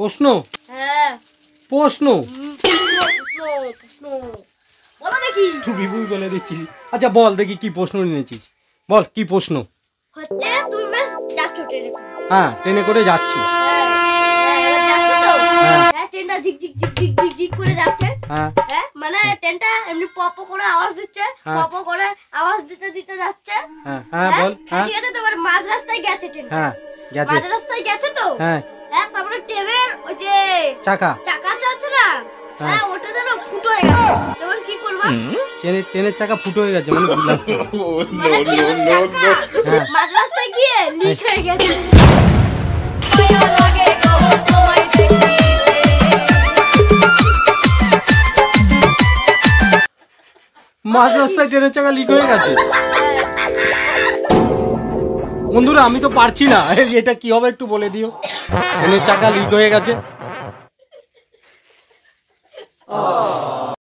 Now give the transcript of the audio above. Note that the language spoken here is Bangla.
প্রশ্ন? হ্যাঁ প্রশ্ন প্রশ্ন বলো দেখি। তুই বিবুই বলে দিচ্ছিস। আচ্ছা বল দেখি কি প্রশ্ন নিয়েছিস, বল কি প্রশ্ন। হচ্ছে তুমি বেশ যাচ্ছ ট্রেনে করে। হ্যাঁ ট্রেনে করে যাচ্ছি। এবার যাচ্ছ তো? হ্যাঁ। হ্যাঁ ট্রেনটা ঝিক ঝিক ঝিক ঝিক ঝিক ঝিক করে যাচ্ছে। হ্যাঁ হ্যাঁ মানে ট্রেনটা এমনি পপ করে আওয়াজ দিচ্ছে, হ্যাঁ। পপ করে আওয়াজ দিতে দিতে যাচ্ছে। হ্যাঁ হ্যাঁ বল। হ্যাঁ ঠিক আছে, তোমার মাঝ রাস্তায় গেছে ট্রেন। হ্যাঁ গেছে। মাঝ রাস্তায় গেছে তো? হ্যাঁ হ্যাঁ তারপরে ট্রেনের ওই যে চাকা চাকাটা আছে না, হ্যাঁ। হ্যাঁ ওটা যেন ফুটো হয়ে গেছে। তোমার কি করবা? ট্রেনের চাকা ফুটো হয়ে গেছে মানে বুঝলাম। মানে ট্রেনের চাকা হ্যাঁ। মাঝ রাস্তায় গিয়ে লিক হয়ে গেছে। মাঝ রাস্তায় ট্রেনের চাকা লিক হয়ে গেছে। বন্ধুরা আমি তো পারছি না, এটা কি হবে একটু বলে দিও। ট্রেনের চাকা লিক হয়ে গেছে।